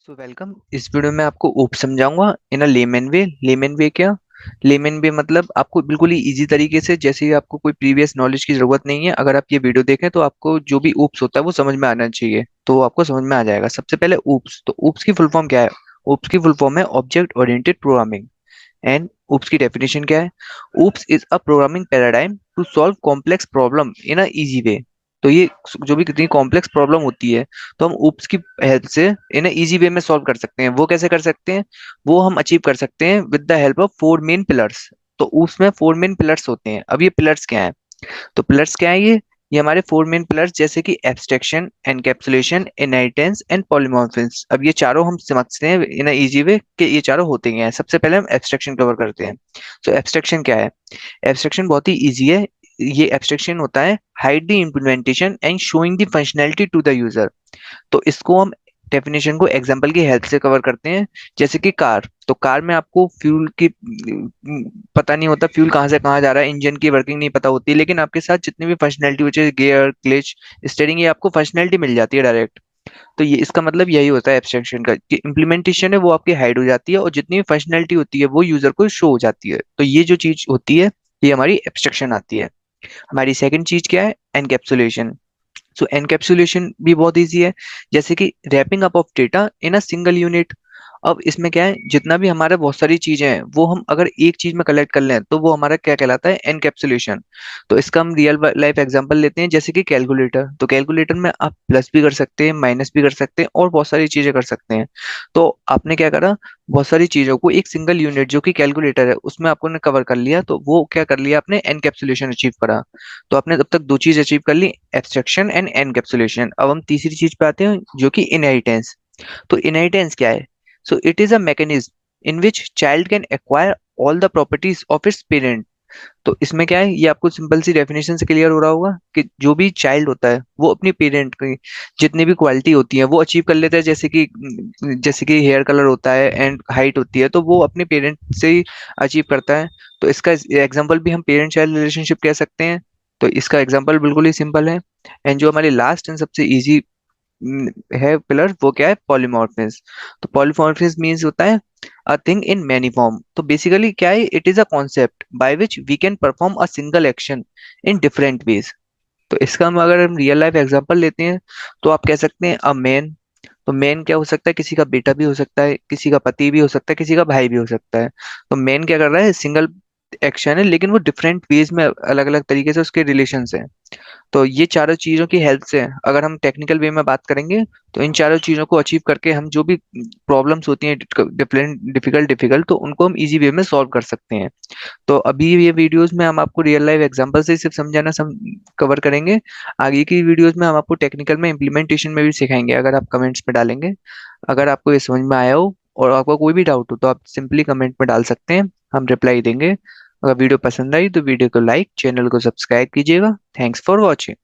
So welcome. इस video में आपको ऊप समझाऊंगा इन अ लेमन वे। लेमन वे क्या? लेमन वे मतलब आपको बिल्कुल ही इजी तरीके से, जैसे ही आपको कोई प्रीवियस नॉलेज की जरूरत नहीं है, अगर आप ये वीडियो देखें तो आपको जो भी ऊप्स होता है वो समझ में आना चाहिए, तो वो आपको समझ में आ जाएगा। सबसे पहले ऊप्स, तो ऊप्स की फुल फॉर्म क्या है? ऊप्स की फुल फॉर्म है object oriented programming. And OOPs की डेफिनेशन क्या है? OOPs is a programming paradigm to solve complex problem in a easy way. तो ये जो भी कितनी कॉम्प्लेक्स प्रॉब्लम होती है, तो हम ऊप्स की हेल्प से इन इजी वे में सॉल्व कर सकते हैं। वो कैसे कर सकते हैं? वो हम अचीव कर सकते हैं with the help of four main pillars. तो ऊप्स में फोर मेन पिलर्स होते हैं। अब ये पिलर्स क्या है? तो पिलर्स क्या है ये हमारे फोर मेन पिलर्स, जैसे कि abstraction, encapsulation, inheritance and polymorphism. अब ये चारों हम समझते हैं इन इजी वे कि ये चारों होते हैं। सबसे पहले हम एब्स्ट्रैक्शन कवर करते हैं। तो एब्स्ट्रैक्शन क्या है? एब्स्ट्रैक्शन बहुत ही इजी है। ये एब्स्ट्रैक्शन होता है hide the implementation and showing the functionality to the user. तो इसको हम डेफिनेशन को एग्जांपल की हेल्प से कवर करते हैं। जैसे कि कार, तो कार में आपको फ्यूल की पता नहीं होता, फ्यूल कहाँ से कहाँ जा रहा है, इंजन की वर्किंग नहीं पता होती, लेकिन आपके साथ जितनी भी फंक्शनैलिटी होती है, गियर, क्लच, स्टीयरिंग, ये आपको फंक्शनैलिटी मिल जाती है डायरेक्ट। तो ये इसका मतलब यही होता है एब्स्ट्रैक्शन का, कि इम्प्लीमेंटेशन है वो आपकी हाइड हो जाती है और जितनी भी फंक्शनैलिटी होती है वो यूजर को शो हो जाती है। तो ये जो चीज होती है, ये हमारी एब्स्ट्रैक्शन आती है। हमारी सेकंड चीज क्या है? एनकैप्सुलेशन। सो एनकैप्सुलेशन भी बहुत इजी है। जैसे कि wrapping up of data in a single unit. अब इसमें क्या है, जितना भी हमारा बहुत सारी चीजें हैं वो हम अगर एक चीज में कलेक्ट कर लें तो वो हमारा क्या कहलाता है? एनकैप्सुलेशन। तो इसका हम रियल लाइफ एग्जांपल लेते हैं, जैसे कि कैलकुलेटर। तो कैलकुलेटर में आप प्लस भी कर सकते हैं, माइनस भी कर सकते हैं और बहुत सारी चीजें कर सकते हैं। तो आपने क्या करा, बहुत सारी चीजों को एक सिंगल यूनिट जो कि कैलकुलेटर है उसमें आपने कवर कर लिया, तो वो क्या कर लिया आपने? एनकैप्सुलेशन अचीव करा। तो आपने तब तक दो चीज अचीव कर ली, एब्स्ट्रैक्शन एंड एनकैप्सुलेशन। अब हम तीसरी चीज पे आते हैं, जो कि इनहेरिटेंस। तो इनहेरिटेंस क्या है? So it is a mechanism in which child can acquire all the properties of its parent. तो इसमें क्या है, ये आपको सिंपल सी डेफिनेशन से क्लियर हो रहा होगा कि जो भी चाइल्ड होता है वो अपनी पेरेंट की जितनी भी क्वालिटी होती है वो अचीव कर लेता है। जैसे कि हेयर कलर होता है एंड हाइट होती है, तो वो अपने पेरेंट से ही अचीव करता है। तो इसका एग्जांपल भी हम पेरेंट चाइल्ड रिलेशनशिप कह सकते हैं। तो इसका एग्जांपल बिल्कुल ही सिंपल है। एंड जो हमारी लास्ट एंड सबसे इजी है पिलर, वो क्या है? पॉलीमॉर्फिज्म। तो पॉलीमॉर्फिज्म मीन्स होता है a thing in many form. तो बेसिकली क्या है? It is a concept by which we can perform a single action in different ways. तो इसका हम अगर हम रियल लाइफ एग्जांपल लेते हैं, तो आप कह सकते हैं अ मैन। तो मैन क्या हो सकता है? किसी का बेटा भी हो सकता है, किसी का पति भी हो सकता है, किसी का भाई भी हो सकता है। तो मैन क्या कर रहा है? सिंगल एक्शन है, लेकिन वो डिफरेंट वेज में अलग अलग तरीके से उसके रिलेशन है। तो ये चारों चीजों की हेल्प से अगर हम टेक्निकल वे में बात करेंगे, तो इन चारों चीजों को अचीव करके हम जो भी प्रॉब्लम्स होती हैं डिफरेंट, डिफिकल्ट डिफिकल्ट, तो उनको हम इजी वे में सॉल्व कर सकते हैं। तो अभी ये वीडियोस में हम आपको रियल लाइफ एग्जांपल से सिर्फ समझाना कवर करेंगे। आगे की वीडियोस में हम आपको टेक्निकल में इम्प्लीमेंटेशन में भी सिखाएंगे, अगर आप कमेंट्स में डालेंगे। अगर आपको ये समझ में आया हो और आपको कोई भी डाउट हो तो आप सिंपली कमेंट में डाल सकते हैं, हम रिप्लाई देंगे। अगर वीडियो पसंद आई तो वीडियो को लाइक, चैनल को सब्सक्राइब कीजिएगा। Thanks for watching.